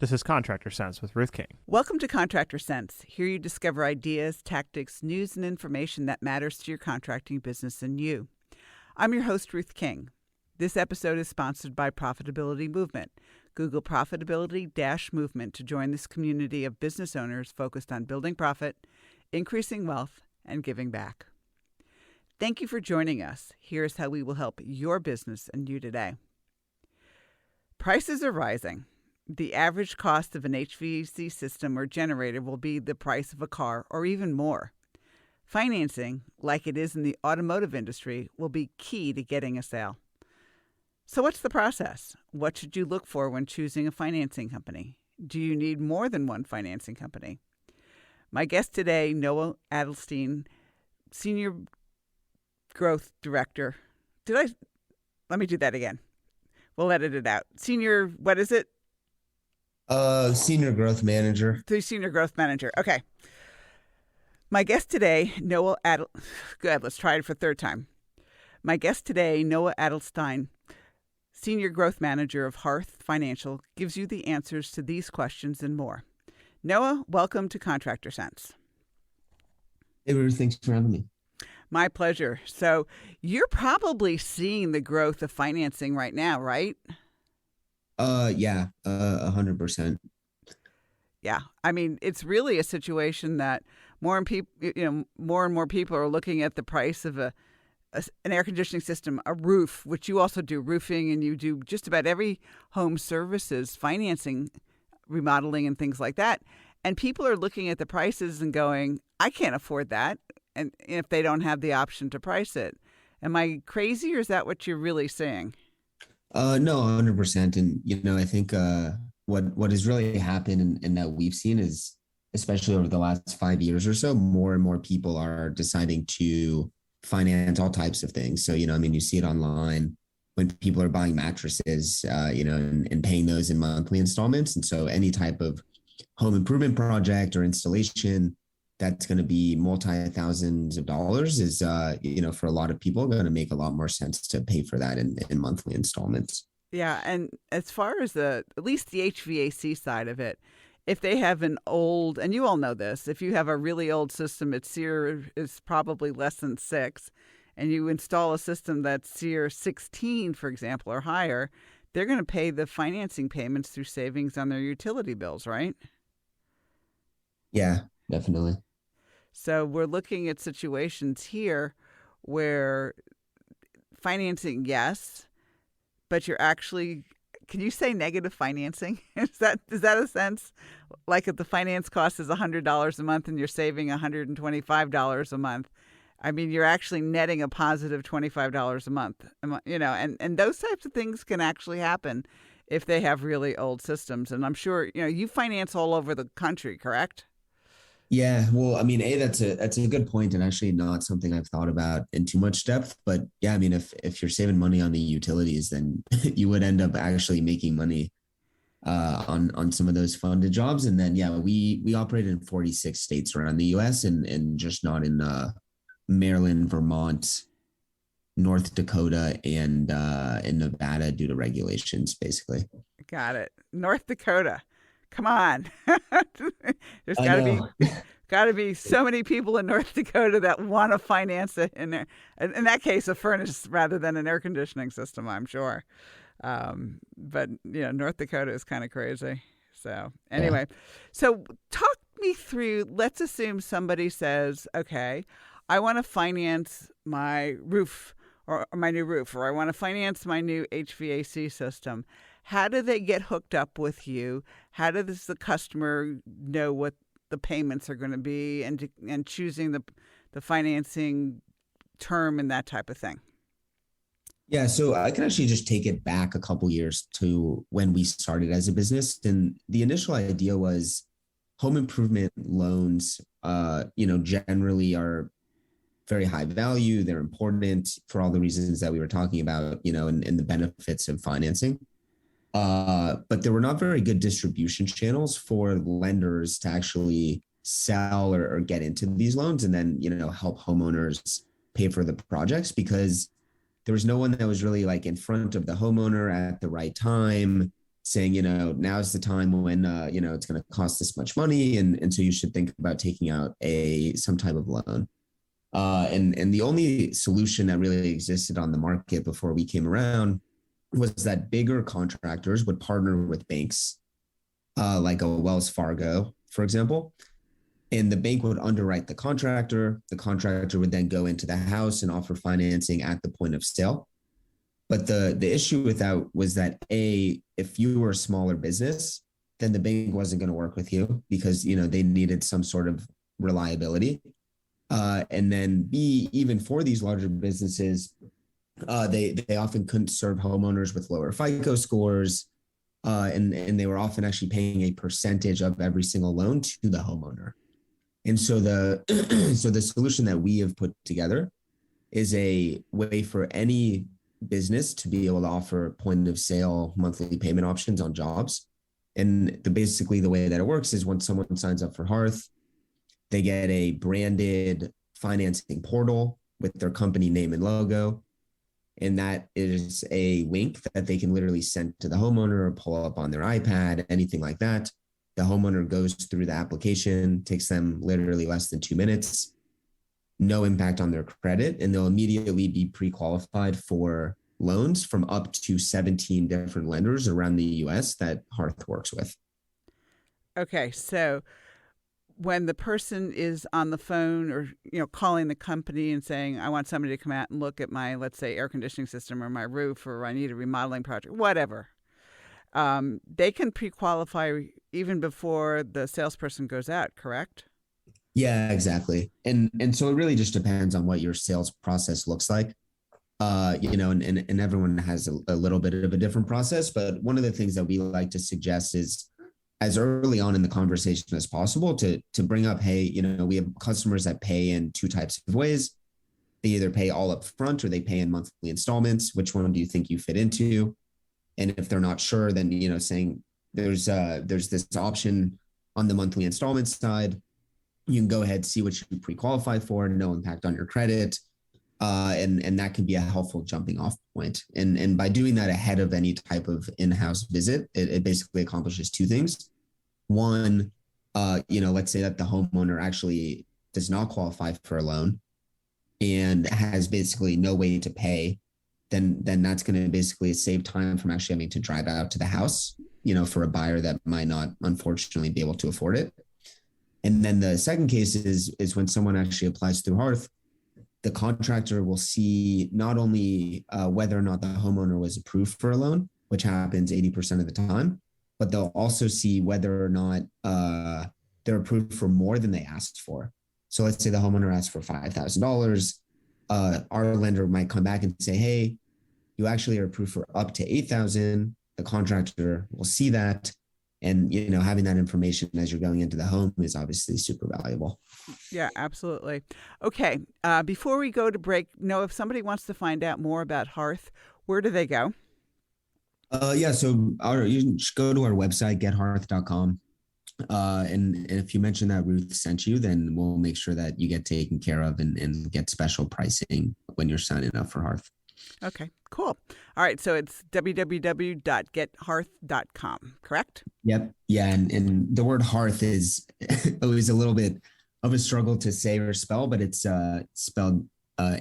This is Contractor Sense with Ruth King. Welcome to Contractor Sense. Here you discover ideas, tactics, news, and information that matters to your contracting business and you. I'm your host, Ruth King. This episode is sponsored by Profitability Movement. Google Profitability-Movement to join this community of business owners focused on building profit, increasing wealth, and giving back. Thank you for joining us. Here's how we will help your business and you today. Prices are rising. The average cost of an HVAC system or generator will be the price of a car or even more. Financing, like it is in the automotive industry, will be key to getting a sale. So what's the process? What should you look for when choosing a financing company? Do you need more than one financing company? My guest today, Noah Adelstein, Senior Growth Director. Let me do that again. We'll edit it out. What is it? Senior Growth Manager. Senior Growth Manager. Okay. My guest today, Good, let's try it for a third time. My guest today, Noah Adelstein, Senior Growth Manager of Hearth Financial, gives you the answers to these questions and more. Noah, welcome to Contractor Sense. Hey, Ruth, thanks for having me. My pleasure. So you're probably seeing the growth of financing right now, right? Yeah, 100%. Yeah. I mean, it's really a situation that more and more people are looking at the price of an air conditioning system, a roof, which you also do roofing, and you do just about every home services, financing, remodeling, and things like that. And people are looking at the prices and going, I can't afford that. And if they don't have the option to price it. Am I crazy, or is that what you're really saying? No, 100%. And, I think what has really happened and that we've seen is, especially over the last 5 years or so, more and more people are deciding to finance all types of things. So, you see it online when people are buying mattresses, and paying those in monthly installments. And so any type of home improvement project or installation that's going to be multi-thousands of dollars is, for a lot of people, going to make a lot more sense to pay for that in monthly installments. Yeah. And as far as at least the HVAC side of it, if they have an old, and you all know this, if you have a really old system, its SEER is probably less than 6, and you install a system that's SEER 16, for example, or higher, they're going to pay the financing payments through savings on their utility bills, right? Yeah, definitely. So we're looking at situations here where financing, yes, but you're actually, can you say negative financing? Is that a sense? Like if the finance cost is $100 a month and you're saving $125 a month, I mean, you're actually netting a positive $25 a month, and those types of things can actually happen if they have really old systems. And I'm sure, you finance all over the country, correct? Yeah, well, I mean, that's a good point, and actually not something I've thought about in too much depth. But yeah, I mean, if you're saving money on the utilities, then you would end up actually making money on some of those funded jobs. And then we operate in 46 states around the U.S. and just not in Maryland, Vermont, North Dakota, and in Nevada due to regulations, basically. Got it. North Dakota. Come on. There's got to be so many people in North Dakota that want to finance it in there. In that case, a furnace rather than an air conditioning system, I'm sure. But North Dakota is kind of crazy. So anyway, So talk me through, let's assume somebody says, okay, I want to finance my roof or my new roof, or I want to finance my new HVAC system. How do they get hooked up with you? How does the customer know what the payments are going to be and choosing the financing term and that type of thing? Yeah, so I can actually just take it back a couple years to when we started as a business. And the initial idea was home improvement loans, generally are very high value. They're important for all the reasons that we were talking about, and the benefits of financing. But there were not very good distribution channels for lenders to actually sell or get into these loans and then, help homeowners pay for the projects, because there was no one that was really like in front of the homeowner at the right time, saying, now's the time when, it's going to cost this much money. And so you should think about taking out some type of loan. And the only solution that really existed on the market before we came around was that bigger contractors would partner with banks, like a Wells Fargo, for example, and the bank would underwrite the contractor. The contractor would then go into the house and offer financing at the point of sale. But the issue with that was that if you were a smaller business, then the bank wasn't going to work with you because they needed some sort of reliability. And then B, even for these larger businesses, they often couldn't serve homeowners with lower FICO scores, and they were often actually paying a percentage of every single loan to the homeowner. And so the solution that we have put together is a way for any business to be able to offer point of sale monthly payment options on jobs. And basically the way that it works is when someone signs up for Hearth, they get a branded financing portal with their company name and logo. And that is a link that they can literally send to the homeowner or pull up on their iPad, anything like that. The homeowner goes through the application, takes them literally less than 2 minutes, no impact on their credit, and they'll immediately be pre-qualified for loans from up to 17 different lenders around the US that Hearth works with. Okay, so when the person is on the phone or calling the company and saying, I want somebody to come out and look at my, let's say, air conditioning system or my roof, or I need a remodeling project, whatever, they can pre-qualify even before the salesperson goes out, correct? Yeah, exactly. And so it really just depends on what your sales process looks like. And everyone has a little bit of a different process. But one of the things that we like to suggest is as early on in the conversation as possible to bring up, hey, we have customers that pay in two types of ways. They either pay all up front or they pay in monthly installments. Which one do you think you fit into? And if they're not sure, then, saying there's this option on the monthly installment side. You can go ahead, see what you pre-qualify for, no impact on your credit. And that can be a helpful jumping off point. And by doing that ahead of any type of in-house visit, it basically accomplishes two things. One, let's say that the homeowner actually does not qualify for a loan and has basically no way to pay, then that's going to basically save time from actually having to drive out to the house, for a buyer that might not unfortunately be able to afford it. And then the second case is when someone actually applies through Hearth, the contractor will see not only whether or not the homeowner was approved for a loan, which happens 80% of the time, but they'll also see whether or not they're approved for more than they asked for. So let's say the homeowner asked for $5,000. Our lender might come back and say, hey, you actually are approved for up to $8,000. The contractor will see that. And, having that information as you're going into the home is obviously super valuable. Yeah, absolutely. Okay. Before we go to break, if somebody wants to find out more about Hearth, where do they go? So you can just go to our website, gethearth.com. And if you mention that Ruth sent you, then we'll make sure that you get taken care of and get special pricing when you're signing up for Hearth. Okay, cool. All right, so it's www.gethearth.com, correct? Yep. Yeah, and the word hearth is always a little bit of a struggle to say or spell, but it's spelled Hearth,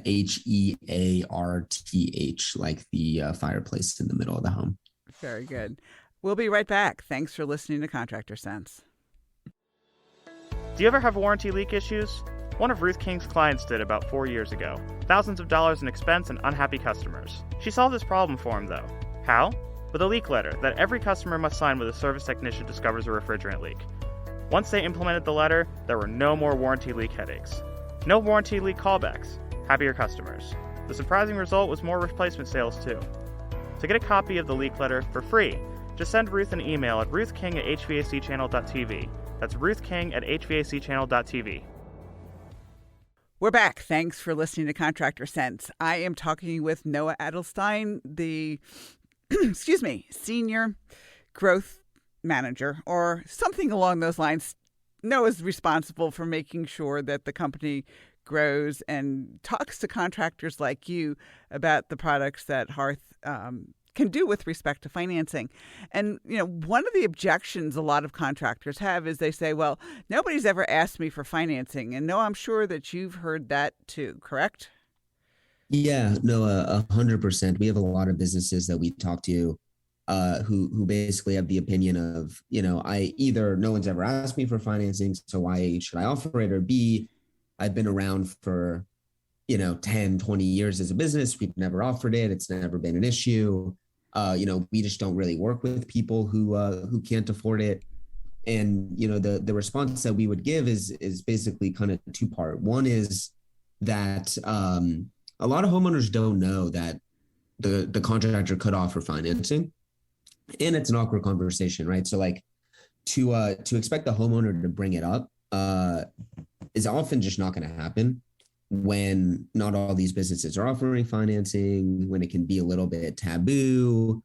like the fireplace in the middle of the home. Very good. We'll be right back. Thanks for listening to Contractor Sense. Do you ever have warranty leak issues? One of Ruth King's clients did about 4 years ago. Thousands of dollars in expense and unhappy customers. She solved this problem for him, though. How? With a leak letter that every customer must sign when a service technician discovers a refrigerant leak. Once they implemented the letter, there were no more warranty leak headaches. No warranty leak callbacks. Happier customers. The surprising result was more replacement sales, too. To get a copy of the leak letter for free, just send Ruth an email at ruthking@hvacchannel.tv. That's ruthking@hvacchannel.tv. We're back. Thanks for listening to Contractor Sense. I am talking with Noah Adelstein, the Senior Growth Manager, or something along those lines. Noah's responsible for making sure that the company grows and talks to contractors like you about the products that Hearth can do with respect to financing. And, one of the objections a lot of contractors have is they say, well, nobody's ever asked me for financing. And no, I'm sure that you've heard that too, correct? Yeah, no, 100%. We have a lot of businesses that we talk to who basically have the opinion of, I either no one's ever asked me for financing, so why should I offer it? Or B, I've been around for, 10, 20 years as a business. We've never offered it. It's never been an issue. We just don't really work with people who can't afford it. And, the response that we would give is basically kind of two-part. One is that a lot of homeowners don't know that the contractor could offer financing, and it's an awkward conversation, right? So like to expect the homeowner to bring it up is often just not going to happen when not all these businesses are offering financing, when it can be a little bit taboo,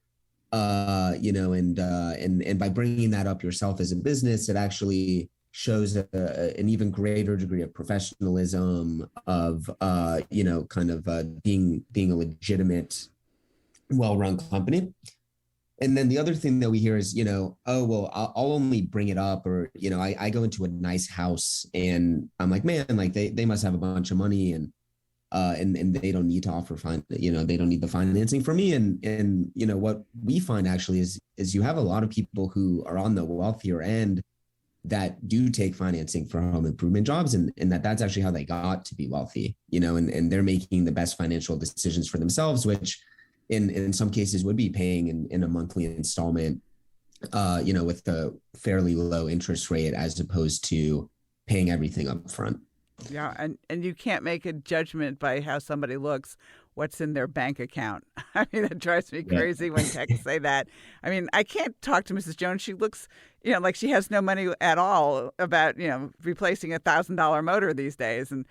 and by bringing that up yourself as a business, it actually shows an even greater degree of professionalism of, being a legitimate, well-run company. And then the other thing that we hear is, oh, well, I'll only bring it up, or, I go into a nice house and I'm like, man, like they must have a bunch of money and they don't need to offer they don't need the financing from me. And what we find actually is you have a lot of people who are on the wealthier end that do take financing for home improvement jobs, and that's actually how they got to be wealthy, and they're making the best financial decisions for themselves, which in some cases would be paying in a monthly installment, with a fairly low interest rate as opposed to paying everything up front. Yeah, and you can't make a judgment by how somebody looks, what's in their bank account. I mean, that drives me crazy when techs say that. I mean, I can't talk to Mrs. Jones. She looks, like she has no money at all about, replacing $1,000 motor these days. And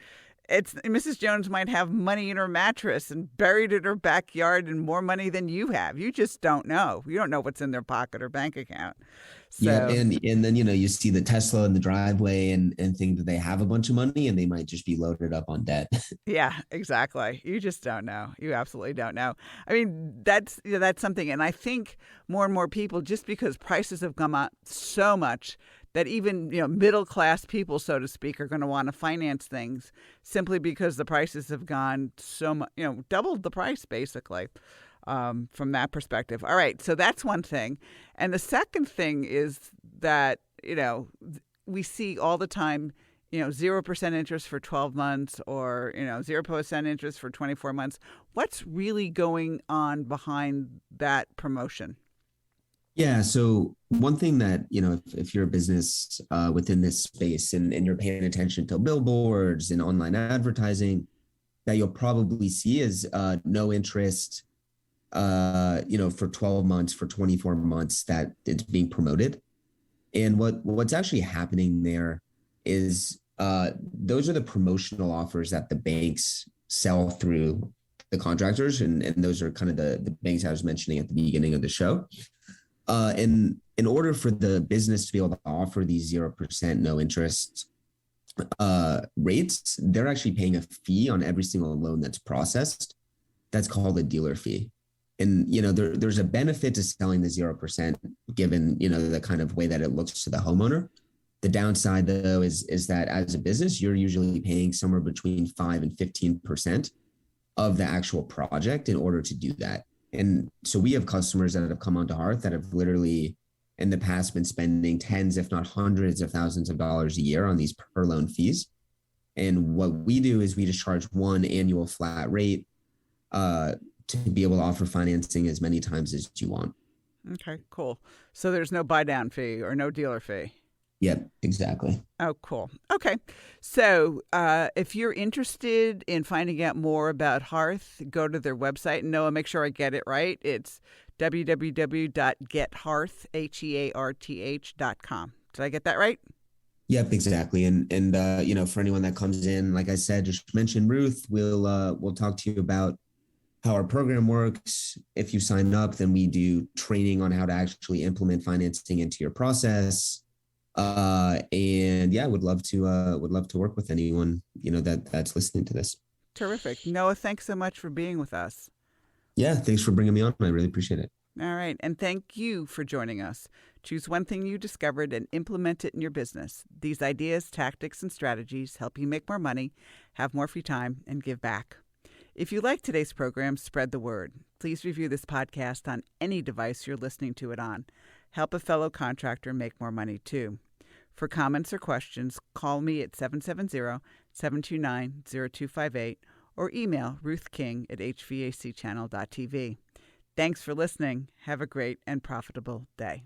Mrs. Jones might have money in her mattress and buried in her backyard and more money than you have. You just don't know. You don't know what's in their pocket or bank account. So, yeah, and then you see the Tesla in the driveway and think that they have a bunch of money and they might just be loaded up on debt. Yeah, exactly. You just don't know. You absolutely don't know. I mean, that's something, and I think more and more people, just because prices have come up so much, that even middle class people, so to speak, are going to want to finance things simply because the prices have gone so much, doubled the price basically. From that perspective. All right. So that's one thing. And the second thing is that, we see all the time, 0% interest for 12 months or, 0% interest for 24 months. What's really going on behind that promotion? Yeah. So one thing that, if you're a business within this space and you're paying attention to billboards and online advertising, that you'll probably see is no interest, for 12 months, for 24 months that it's being promoted. And what's actually happening there is those are the promotional offers that the banks sell through the contractors. And those are kind of the banks I was mentioning at the beginning of the show. And in order for the business to be able to offer these 0% no interest rates, they're actually paying a fee on every single loan that's processed. That's called a dealer fee. And, there's a benefit to selling the 0% given, the kind of way that it looks to the homeowner. The downside, though, is that as a business, you're usually paying somewhere between 5 and 15% of the actual project in order to do that. And so we have customers that have come onto Hearth that have literally in the past been spending tens, if not hundreds of thousands of dollars a year on these per loan fees. And what we do is we just charge one annual flat rate to be able to offer financing as many times as you want. Okay, cool. So there's no buy down fee or no dealer fee. Yep, exactly. Oh, cool. Okay. So if you're interested in finding out more about Hearth, go to their website. And Noah, make sure I get it right. It's www.gethearth.com. Did I get that right? Yep, exactly. And for anyone that comes in, like I said, just mention Ruth. We'll talk to you about how our program works. If you sign up, then we do training on how to actually implement financing into your process. And yeah, would love to work with anyone, that's listening to this. Terrific. Noah, thanks so much for being with us. Yeah, thanks for bringing me on. I really appreciate it. All right. And thank you for joining us. Choose one thing you discovered and implement it in your business. These ideas, tactics, and strategies help you make more money, have more free time, and give back. If you like today's program, spread the word. Please review this podcast on any device you're listening to it on. Help a fellow contractor make more money, too. For comments or questions, call me at 770-729-0258 or email Ruth King at hvacchannel.tv. Thanks for listening. Have a great and profitable day.